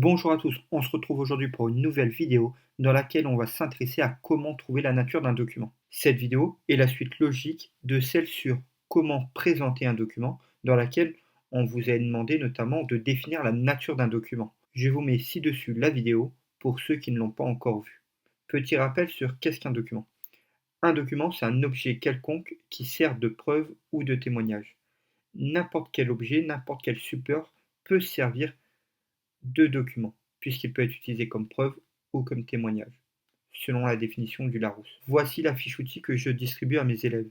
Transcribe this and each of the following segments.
Bonjour à tous, on se retrouve aujourd'hui pour une nouvelle vidéo dans laquelle on va s'intéresser à comment trouver la nature d'un document. Cette vidéo est la suite logique de celle sur comment présenter un document dans laquelle on vous a demandé notamment de définir la nature d'un document. Je vous mets ci-dessus la vidéo pour ceux qui ne l'ont pas encore vue. Petit rappel sur qu'est-ce qu'un document. Un document, c'est un objet quelconque qui sert de preuve ou de témoignage. N'importe quel objet, n'importe quel support peut servir de document, puisqu'il peut être utilisé comme preuve ou comme témoignage, selon la définition du Larousse. Voici la fiche outil que je distribue à mes élèves.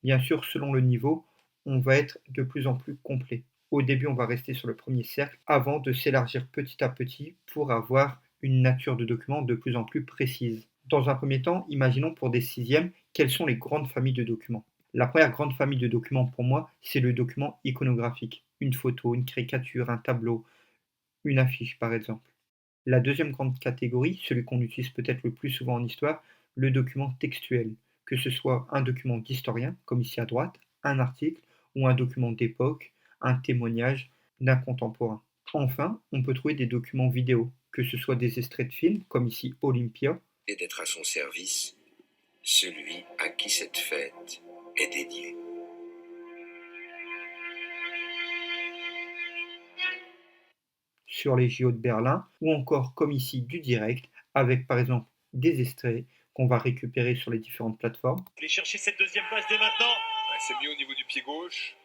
Bien sûr, selon le niveau, on va être de plus en plus complet. Au début, on va rester sur le premier cercle avant de s'élargir petit à petit pour avoir une nature de document de plus en plus précise. Dans un premier temps, imaginons pour des sixièmes, quelles sont les grandes familles de documents. La première grande famille de documents pour moi, c'est le document iconographique. Une photo, une caricature, un tableau, une affiche par exemple. La deuxième grande catégorie, celui qu'on utilise peut-être le plus souvent en histoire, le document textuel, que ce soit un document d'historien, comme ici à droite, un article, ou un document d'époque, un témoignage d'un contemporain. Enfin, on peut trouver des documents vidéo, que ce soit des extraits de films, comme ici Olympia, et d'être à son service, celui à qui cette fête est dédiée. sur les JO de Berlin, ou encore comme ici du direct, avec par exemple des extraits qu'on va récupérer sur les différentes plateformes. Allez chercher cette deuxième passe dès maintenant. Ouais, c'est mieux au niveau du pied gauche.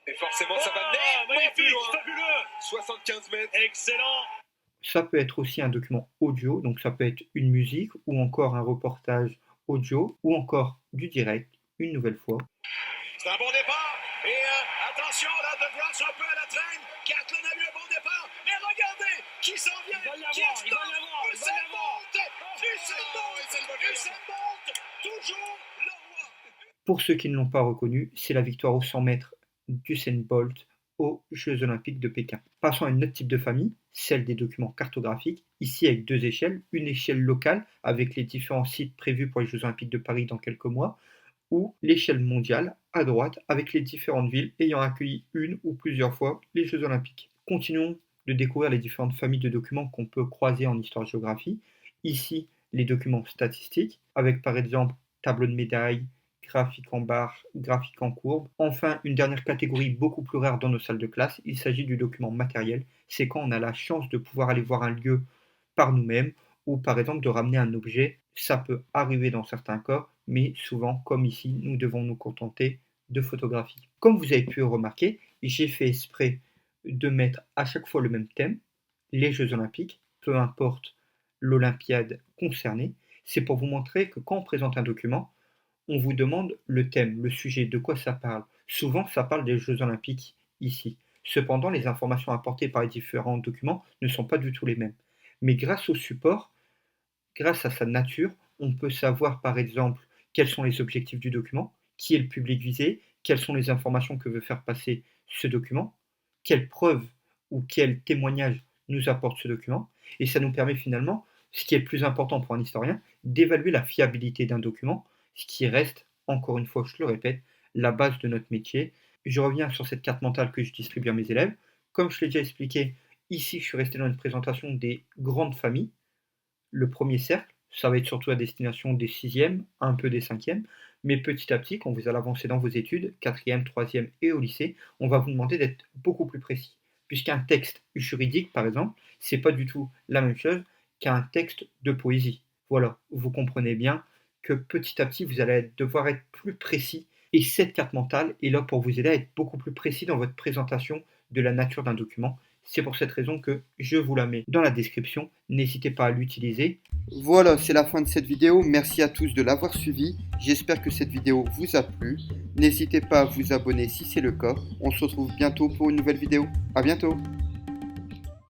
Et forcément, ça va Magnifique, plus loin. fabuleux. 75 mètres. Excellent. Ça peut être aussi un document audio, donc ça peut être une musique ou encore un reportage audio ou encore du direct, une nouvelle fois. C'est un bon départ. Et attention, là, De Grant un peu à la traîne. Catlin a eu un bon départ. Mais regardez, qui s'en vient. Qui est Usain Bolt. Toujours le roi. Pour ceux qui ne l'ont pas reconnu, c'est la victoire aux 100 mètres d'Usain Bolt aux Jeux Olympiques de Pékin. Passons à une autre type de famille, celle des documents cartographiques, ici avec deux échelles, une échelle locale avec les différents sites prévus pour les Jeux Olympiques de Paris dans quelques mois, ou l'échelle mondiale à droite avec les différentes villes ayant accueilli une ou plusieurs fois les Jeux Olympiques. Continuons de découvrir les différentes familles de documents qu'on peut croiser en histoire-géographie. Ici, les documents statistiques, avec par exemple tableau de médailles, graphique en barre, graphique en courbe. Enfin, une dernière catégorie beaucoup plus rare dans nos salles de classe, il s'agit du document matériel. C'est quand on a la chance de pouvoir aller voir un lieu par nous-mêmes ou par exemple de ramener un objet. Ça peut arriver dans certains cas, mais souvent, comme ici, nous devons nous contenter de photographies. Comme vous avez pu le remarquer, j'ai fait exprès de mettre à chaque fois le même thème, les Jeux Olympiques, peu importe l'Olympiade concernée. C'est pour vous montrer que quand on présente un document, on vous demande le thème, le sujet, de quoi ça parle. Souvent, ça parle des Jeux Olympiques ici. Cependant, les informations apportées par les différents documents ne sont pas du tout les mêmes. Mais grâce au support, grâce à sa nature, on peut savoir par exemple quels sont les objectifs du document, qui est le public visé, quelles sont les informations que veut faire passer ce document, quelles preuves ou quel témoignage nous apporte ce document, et ça nous permet finalement, ce qui est le plus important pour un historien, d'évaluer la fiabilité d'un document, ce qui reste, encore une fois, je le répète, la base de notre métier. Je reviens sur cette carte mentale que je distribue à mes élèves. Comme je l'ai déjà expliqué, ici je suis resté dans une présentation des grandes familles. Le premier cercle, ça va être surtout à destination des sixièmes, un peu des cinquièmes, mais petit à petit, quand vous allez avancer dans vos études, quatrième, troisième et au lycée, on va vous demander d'être beaucoup plus précis. Puisqu'un texte juridique, par exemple, c'est pas du tout la même chose qu'un texte de poésie. Voilà, vous comprenez bien que petit à petit, vous allez devoir être plus précis. Et cette carte mentale est là pour vous aider à être beaucoup plus précis dans votre présentation de la nature d'un document. C'est pour cette raison que je vous la mets dans la description. N'hésitez pas à l'utiliser. Voilà, c'est la fin de cette vidéo. Merci à tous de l'avoir suivi. J'espère que cette vidéo vous a plu. N'hésitez pas à vous abonner si c'est le cas. On se retrouve bientôt pour une nouvelle vidéo. À bientôt.